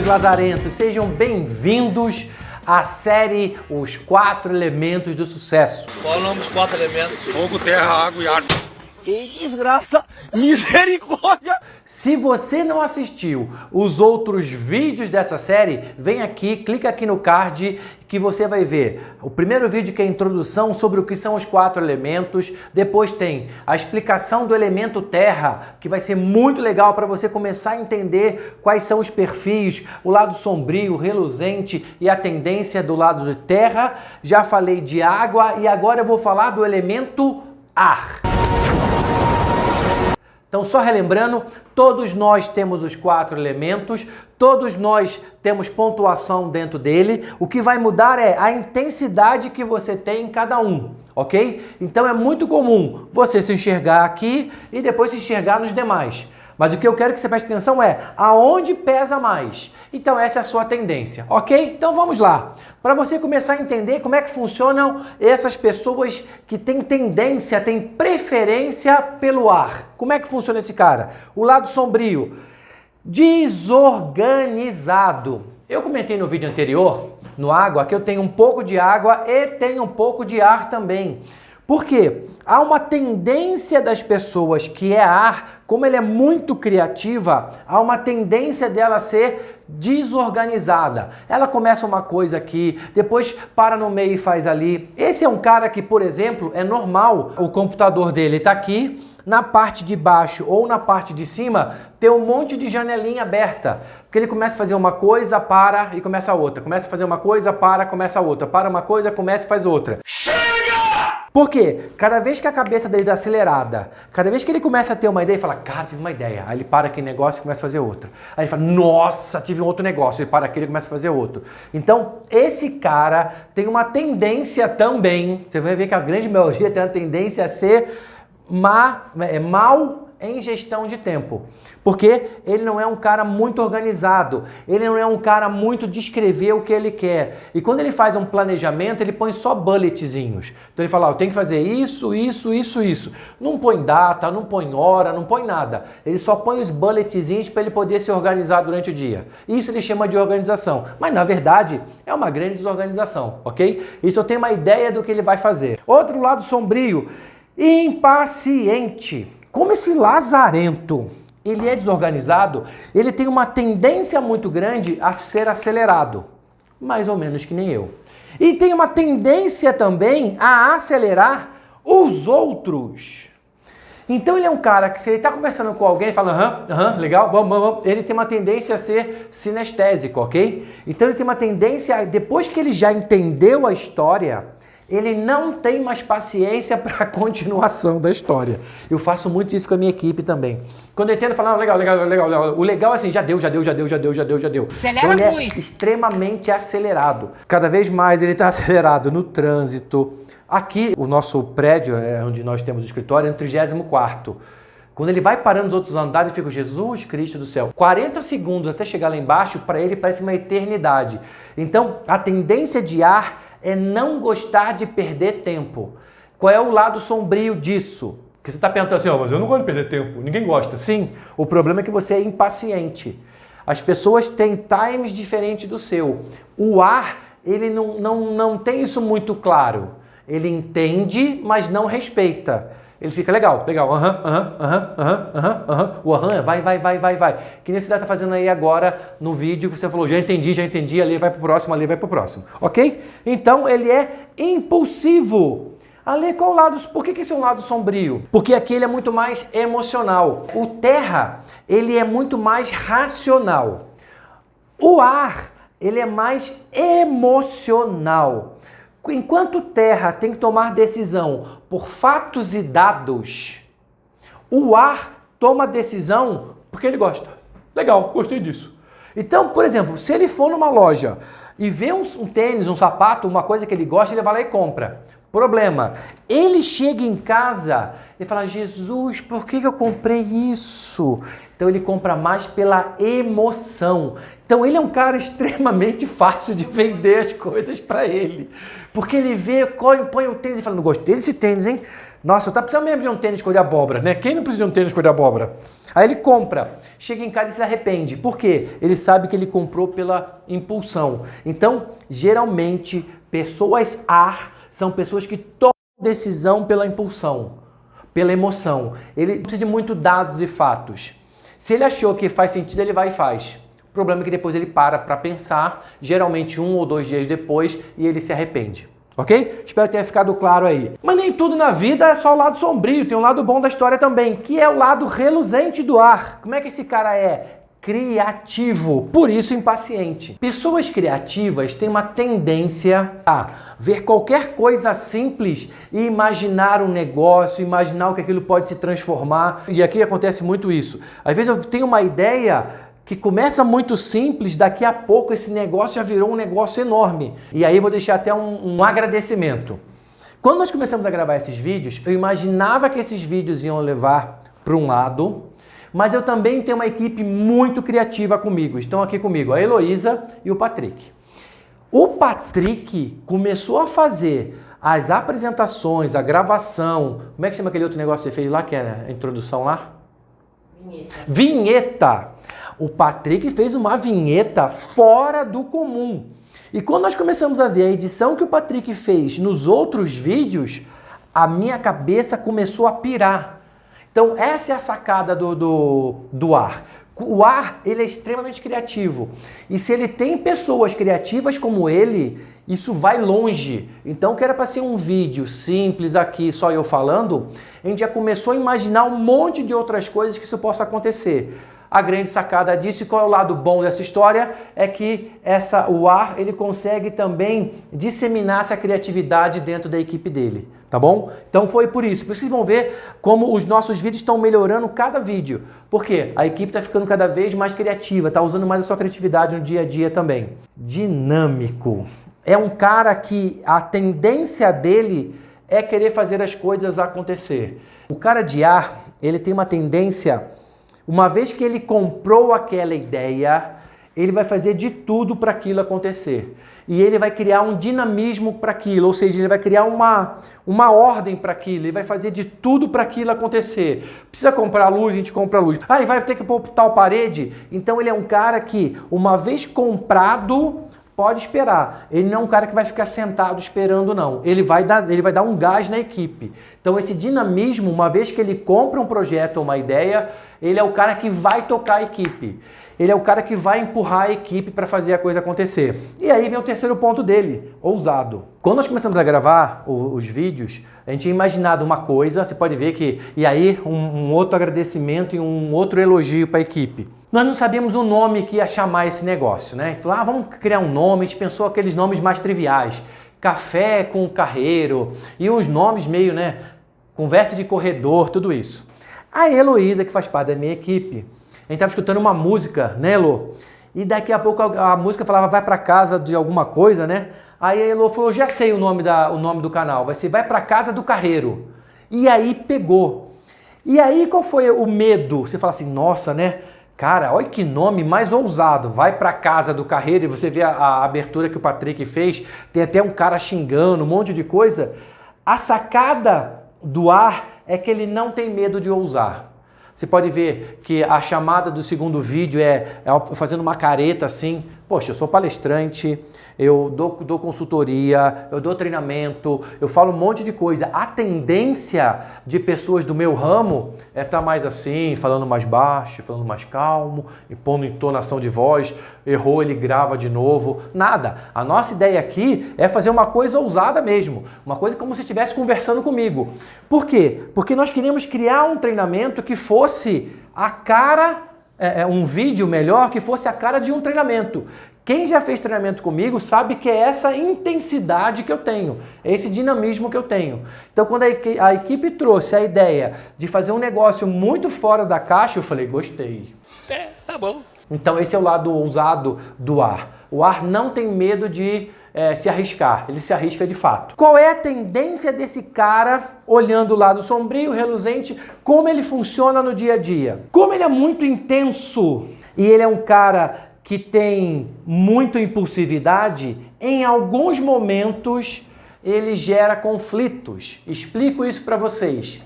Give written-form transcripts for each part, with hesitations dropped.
lazarentos, sejam bem-vindos à série Os 4 Elementos do Sucesso. Qual é o nome dos 4 elementos? Fogo, terra, água e ar. Que desgraça! Misericórdia! Se você não assistiu os outros vídeos dessa série, vem aqui, clica aqui no card que você vai ver o primeiro vídeo, que é a introdução sobre o que são os 4 elementos. Depois tem a explicação do elemento terra, que vai ser muito legal para você começar a entender quais são os perfis, o lado sombrio, reluzente e a tendência do lado de terra. Já falei de água e agora eu vou falar do elemento ar. Então, só relembrando, todos nós temos os 4 elementos, todos nós temos pontuação dentro dele. O que vai mudar é a intensidade que você tem em cada um, ok? Então, é muito comum você se enxergar aqui e depois se enxergar nos demais. Mas o que eu quero que você preste atenção é aonde pesa mais. Então essa é a sua tendência, ok? Então vamos lá. Para você começar a entender como é que funcionam essas pessoas que têm tendência, têm preferência pelo ar. Como é que funciona esse cara? O lado sombrio. Desorganizado. Eu comentei no vídeo anterior, no água, que eu tenho um pouco de água e tenho um pouco de ar também. Por quê? Há uma tendência das pessoas que é ar, como ele é muito criativa, há uma tendência dela ser desorganizada. Ela começa uma coisa aqui, depois para no meio e faz ali. Esse é um cara que, por exemplo, é normal, o computador dele está aqui, na parte de baixo ou na parte de cima, tem um monte de janelinha aberta. Porque ele começa a fazer uma coisa, para e começa a outra. Começa a fazer uma coisa, para, começa a outra. Para uma coisa, começa e faz outra. Por quê? Cada vez que a cabeça dele está acelerada, cada vez que ele começa a ter uma ideia, ele fala, cara, tive uma ideia. Aí ele para aquele negócio e começa a fazer outra. Aí ele fala, nossa, tive um outro negócio. Ele para aquele e começa a fazer outro. Então, esse cara tem uma tendência também, você vai ver que a grande maioria tem a tendência a ser mal em gestão de tempo. Porque ele não é um cara muito organizado, ele não é um cara muito de escrever o que ele quer. E quando ele faz um planejamento, ele põe só bulletzinhos. Então ele fala, eu tenho que fazer isso, isso, isso, isso. Não põe data, não põe hora, não põe nada. Ele só põe os bulletzinhos para ele poder se organizar durante o dia. Isso ele chama de organização. Mas na verdade é uma grande desorganização, ok? Isso eu tenho uma ideia do que ele vai fazer. Outro lado sombrio, impaciente. Como esse lazarento ele é desorganizado, ele tem uma tendência muito grande a ser acelerado, mais ou menos que nem eu. E tem uma tendência também a acelerar os outros. Então ele é um cara que, se ele está conversando com alguém, ele fala, legal, vamos. Ele tem uma tendência a ser sinestésico, ok? Então ele tem uma tendência, depois que ele já entendeu a história, ele não tem mais paciência para a continuação da história. Eu faço muito isso com a minha equipe também. Quando eu entendo, eu falo, legal. O legal é assim, já deu. Acelera então, ele muito. É extremamente acelerado. Cada vez mais ele está acelerado no trânsito. Aqui, o nosso prédio, onde nós temos o escritório, é no 34º. Quando ele vai parando nos outros andares, eu fico, Jesus Cristo do céu. 40 segundos até chegar lá embaixo, para ele parece uma eternidade. Então, a tendência de ar é não gostar de perder tempo. Qual é o lado sombrio disso? Que você está perguntando assim, mas eu não gosto de perder tempo, ninguém gosta. Sim, o problema é que você é impaciente. As pessoas têm times diferentes do seu. O ar, ele não tem isso muito claro. Ele entende, mas não respeita. Ele fica legal, o vai. Que nem você está fazendo aí agora no vídeo que você falou, já entendi, ali vai pro próximo, ok? Então ele é impulsivo. Ali, qual lado? Por que esse é um lado sombrio? Porque aqui ele é muito mais emocional. O terra, ele é muito mais racional. O ar, ele é mais emocional. Enquanto terra tem que tomar decisão por fatos e dados, o ar toma decisão porque ele gosta. Legal, gostei disso. Então, por exemplo, se ele for numa loja e vê um tênis, um sapato, uma coisa que ele gosta, ele vai lá e compra. Problema, ele chega em casa e fala, Jesus, por que eu comprei isso? Então ele compra mais pela emoção. Então ele é um cara extremamente fácil de vender as coisas para ele. Porque ele vê, põe o tênis e fala, não gostei desse tênis, hein? Nossa, tá precisando mesmo de um tênis cor de abóbora, né? Quem não precisa de um tênis cor de abóbora? Aí ele compra, chega em casa e se arrepende. Por quê? Ele sabe que ele comprou pela impulsão. Então, geralmente, pessoas A são pessoas que tomam decisão pela impulsão, pela emoção. Ele não precisa de muito dados e fatos. Se ele achou que faz sentido, ele vai e faz. O problema é que depois ele para pensar, geralmente 1 ou 2 dias depois, e ele se arrepende. Ok? Espero que tenha ficado claro aí. Mas nem tudo na vida é só o lado sombrio, tem um lado bom da história também, que é o lado reluzente do ar. Como é que esse cara é? Criativo, por isso impaciente. Pessoas criativas têm uma tendência a ver qualquer coisa simples e imaginar um negócio, imaginar o que aquilo pode se transformar. E aqui acontece muito isso. Às vezes eu tenho uma ideia que começa muito simples, daqui a pouco esse negócio já virou um negócio enorme. E aí eu vou deixar até um agradecimento. Quando nós começamos a gravar esses vídeos, eu imaginava que esses vídeos iam levar para um lado, mas eu também tenho uma equipe muito criativa comigo. Estão aqui comigo a Heloísa e o Patrick. O Patrick começou a fazer as apresentações, a gravação. Como é que chama aquele outro negócio que você fez lá, que era a introdução lá? Vinheta. O Patrick fez uma vinheta fora do comum. E quando nós começamos a ver a edição que o Patrick fez nos outros vídeos, a minha cabeça começou a pirar. Então essa é a sacada do ar. O ar, ele é extremamente criativo. E se ele tem pessoas criativas como ele, isso vai longe. Então, que era para ser um vídeo simples aqui, só eu falando, a gente já começou a imaginar um monte de outras coisas que isso possa acontecer. A grande sacada disso, e qual é o lado bom dessa história, é que o ar ele consegue também disseminar essa criatividade dentro da equipe dele, tá bom? Então foi por isso. Vocês vão ver como os nossos vídeos estão melhorando cada vídeo. Por quê? A equipe está ficando cada vez mais criativa, está usando mais a sua criatividade no dia a dia também. Dinâmico. É um cara que a tendência dele é querer fazer as coisas acontecer. O cara de ar, ele tem uma tendência... Uma vez que ele comprou aquela ideia, ele vai fazer de tudo para aquilo acontecer. E ele vai criar um dinamismo para aquilo, ou seja, ele vai criar uma ordem para aquilo, ele vai fazer de tudo para aquilo acontecer. Precisa comprar luz, a gente compra luz. Ah, ele vai ter que pôr tal parede? Então ele é um cara que, uma vez comprado, pode esperar. Ele não é um cara que vai ficar sentado esperando, não. Ele vai dar um gás na equipe. Então esse dinamismo, uma vez que ele compra um projeto ou uma ideia, ele é o cara que vai tocar a equipe. Ele é o cara que vai empurrar a equipe para fazer a coisa acontecer. E aí vem o terceiro ponto dele, ousado. Quando nós começamos a gravar os vídeos, a gente tinha imaginado uma coisa, você pode ver que... E aí um outro agradecimento e um outro elogio para a equipe. Nós não sabíamos o nome que ia chamar esse negócio, né? A gente falou, vamos criar um nome, a gente pensou aqueles nomes mais triviais. Café com carreiro e uns nomes meio, né? Conversa de corredor, tudo isso. A Heloísa, que faz parte da minha equipe, a gente estava escutando uma música, né, Elo? E daqui a pouco a música falava, vai para casa de alguma coisa, né? Aí a Elo falou, já sei o nome do canal, vai ser Vai para Casa do Carreiro. E aí pegou. E aí qual foi o medo? Você fala assim, nossa, né? Cara, olha que nome mais ousado, Vai para Casa do Carreiro, e você vê a abertura que o Patrick fez, tem até um cara xingando, um monte de coisa. A sacada do ar é que ele não tem medo de ousar. Você pode ver que a chamada do segundo vídeo é fazendo uma careta assim, poxa, eu sou palestrante, eu dou consultoria, eu dou treinamento, eu falo um monte de coisa. A tendência de pessoas do meu ramo é estar mais assim, falando mais baixo, falando mais calmo, e pondo entonação de voz, errou, ele grava de novo, nada. A nossa ideia aqui é fazer uma coisa ousada mesmo, uma coisa como se estivesse conversando comigo. Por quê? Porque nós queríamos criar um treinamento que fosse a cara... um vídeo melhor que fosse a cara de um treinamento. Quem já fez treinamento comigo sabe que é essa intensidade que eu tenho, é esse dinamismo que eu tenho. Então quando a equipe trouxe a ideia de fazer um negócio muito fora da caixa, eu falei, gostei. Tá bom. Então esse é o lado ousado do ar. O ar não tem medo de se arriscar, ele se arrisca de fato. Qual é a tendência desse cara, olhando o lado sombrio, reluzente, como ele funciona no dia a dia? Como ele é muito intenso e ele é um cara que tem muita impulsividade, em alguns momentos ele gera conflitos. Explico isso para vocês.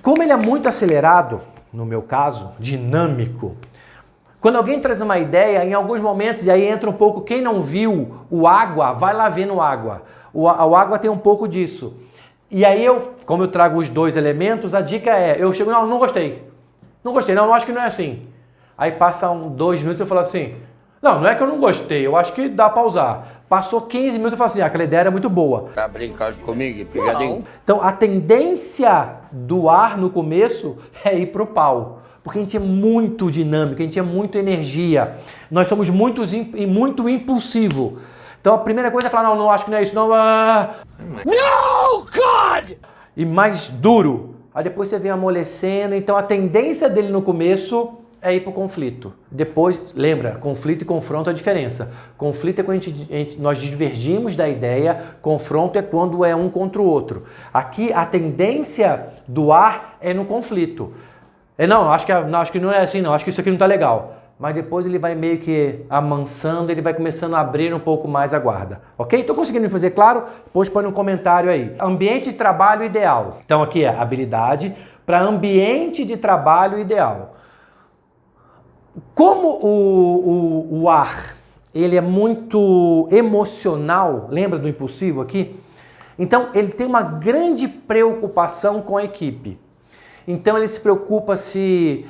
Como ele é muito acelerado, no meu caso, dinâmico, quando alguém traz uma ideia, em alguns momentos, e aí entra um pouco, quem não viu o Água, vai lá ver no Água. O Água tem um pouco disso. E aí como eu trago os dois elementos, a dica é, eu chego, não gostei. Não gostei, não acho que não é assim. Aí passa 2 minutos e eu falo assim, não é que eu não gostei, eu acho que dá pra usar. Passou 15 minutos e eu falo assim, aquela ideia era muito boa. Tá brincando comigo, pegadinho? Então a tendência do ar no começo é ir pro pau. Porque a gente é muito dinâmico, a gente é muito energia. Nós somos muito impulsivo. Então a primeira coisa é falar, não acho que não é isso, não. No, God! E mais duro. Aí depois você vem amolecendo. Então a tendência dele no começo é ir para o conflito. Depois, lembra, conflito e confronto é a diferença. Conflito é quando nós divergimos da ideia, confronto é quando é um contra o outro. Aqui a tendência do ar é no conflito. Acho que não é assim não, acho que isso aqui não está legal. Mas depois ele vai meio que amansando, ele vai começando a abrir um pouco mais a guarda. Ok? Estou conseguindo me fazer claro? Depois põe um comentário aí. Ambiente de trabalho ideal. Então aqui é habilidade para ambiente de trabalho ideal. Como o ar, ele é muito emocional, lembra do impulsivo aqui? Então ele tem uma grande preocupação com a equipe. Então ele se preocupa se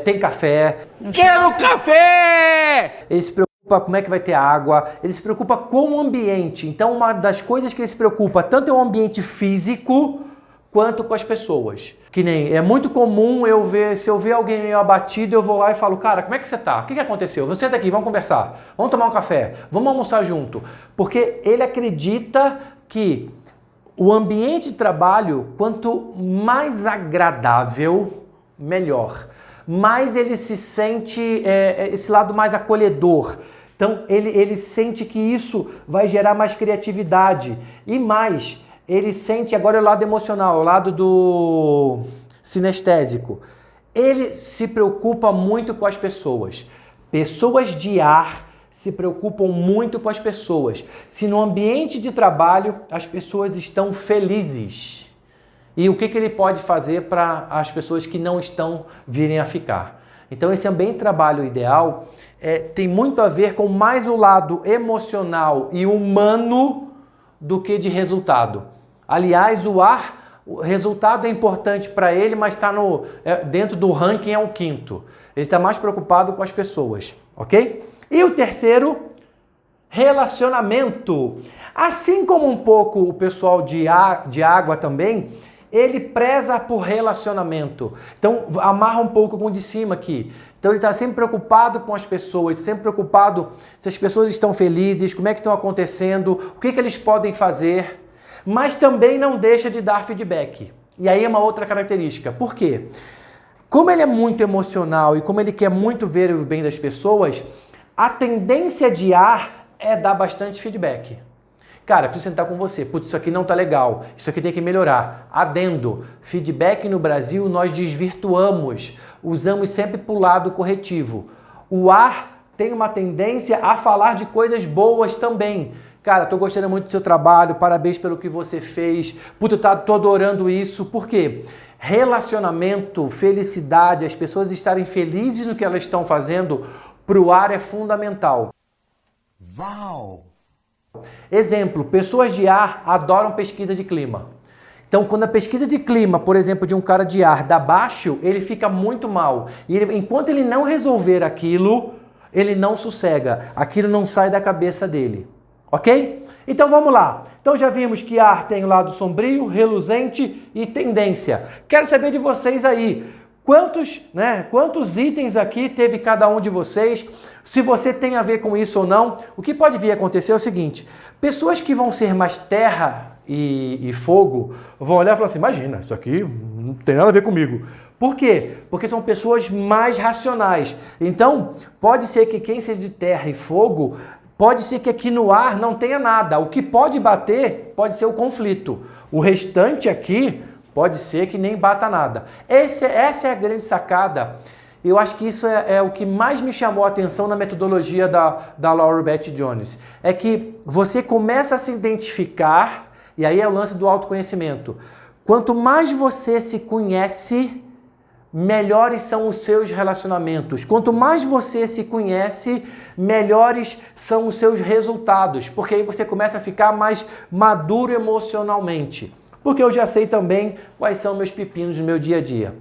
tem café. Quero café! Ele se preocupa como é que vai ter água. Ele se preocupa com o ambiente. Então uma das coisas que ele se preocupa tanto é o ambiente físico quanto com as pessoas. Que nem é muito comum se eu ver alguém meio abatido, eu vou lá e falo, cara, como é que você tá? O que aconteceu? Você senta aqui, vamos conversar. Vamos tomar um café. Vamos almoçar junto. Porque ele acredita que o ambiente de trabalho, quanto mais agradável, melhor. Mais ele se sente, esse lado mais acolhedor. Então, ele sente que isso vai gerar mais criatividade. E mais, ele sente agora o lado emocional, o lado do sinestésico. Ele se preocupa muito com as pessoas. Pessoas de ar se preocupam muito com as pessoas. Se no ambiente de trabalho as pessoas estão felizes. E o que ele pode fazer para as pessoas que não estão virem a ficar? Então esse ambiente de trabalho ideal tem muito a ver com mais o lado emocional e humano do que de resultado. Aliás, o resultado é importante para ele, mas está dentro do ranking é o 5º. Ele está mais preocupado com as pessoas, ok? E o terceiro, relacionamento. Assim como um pouco o pessoal de água também, ele preza por relacionamento. Então, amarra um pouco com o de cima aqui. Então, ele está sempre preocupado com as pessoas, sempre preocupado se as pessoas estão felizes, como é que estão acontecendo, o que eles podem fazer, mas também não deixa de dar feedback. E aí é uma outra característica. Por quê? Como ele é muito emocional e como ele quer muito ver o bem das pessoas, a tendência de ar é dar bastante feedback. Cara, preciso sentar com você. Putz, isso aqui não tá legal. Isso aqui tem que melhorar. Adendo. Feedback no Brasil nós desvirtuamos. Usamos sempre pro lado corretivo. O ar tem uma tendência a falar de coisas boas também. Cara, tô gostando muito do seu trabalho. Parabéns pelo que você fez. Puta, tô adorando isso. Por quê? Relacionamento, felicidade, as pessoas estarem felizes no que elas estão fazendo, pro ar é fundamental. Uau! Exemplo, pessoas de ar adoram pesquisa de clima. Então, quando a pesquisa de clima, por exemplo, de um cara de ar dá baixo, ele fica muito mal. E enquanto ele não resolver aquilo, ele não sossega. Aquilo não sai da cabeça dele. Ok? Então vamos lá. Então já vimos que ar tem o lado sombrio, reluzente e tendência. Quero saber de vocês aí. Quantos itens aqui teve cada um de vocês? Se você tem a ver com isso ou não. O que pode vir a acontecer é o seguinte. Pessoas que vão ser mais terra e fogo vão olhar e falar assim, imagina, isso aqui não tem nada a ver comigo. Por quê? Porque são pessoas mais racionais. Então, pode ser que quem seja de terra e fogo, pode ser que aqui no ar não tenha nada. O que pode bater pode ser o conflito. O restante aqui pode ser que nem bata nada. Essa é a grande sacada. Eu acho que isso é o que mais me chamou a atenção na metodologia da Laura Beth Jones. É que você começa a se identificar E aí é o lance do autoconhecimento. Quanto mais você se conhece, melhores são os seus relacionamentos. Quanto mais você se conhece, melhores são os seus resultados. Porque aí você começa a ficar mais maduro emocionalmente. Porque eu já sei também quais são meus pepinos no meu dia a dia.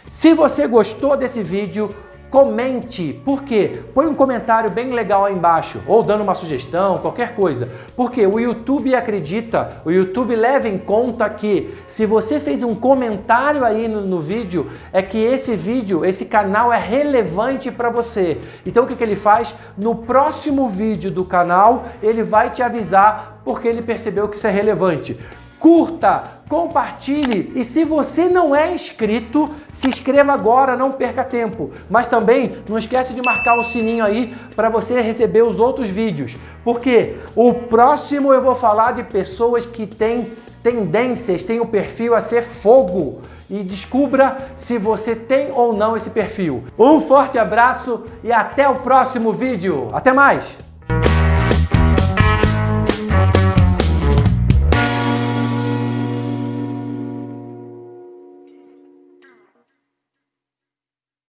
Se você gostou desse vídeo, comente. Por quê? Põe um comentário bem legal aí embaixo, ou dando uma sugestão, qualquer coisa. Porque o YouTube acredita, o YouTube leva em conta que se você fez um comentário aí no vídeo, é que esse vídeo, esse canal é relevante para você. Então o que ele faz? No próximo vídeo do canal, ele vai te avisar porque ele percebeu que isso é relevante. Curta, compartilhe e se você não é inscrito, se inscreva agora, não perca tempo. Mas também não esquece de marcar o sininho aí para você receber os outros vídeos. Porque o próximo eu vou falar de pessoas que têm tendências, têm o perfil a ser fogo. E descubra se você tem ou não esse perfil. Um forte abraço e até o próximo vídeo. Até mais!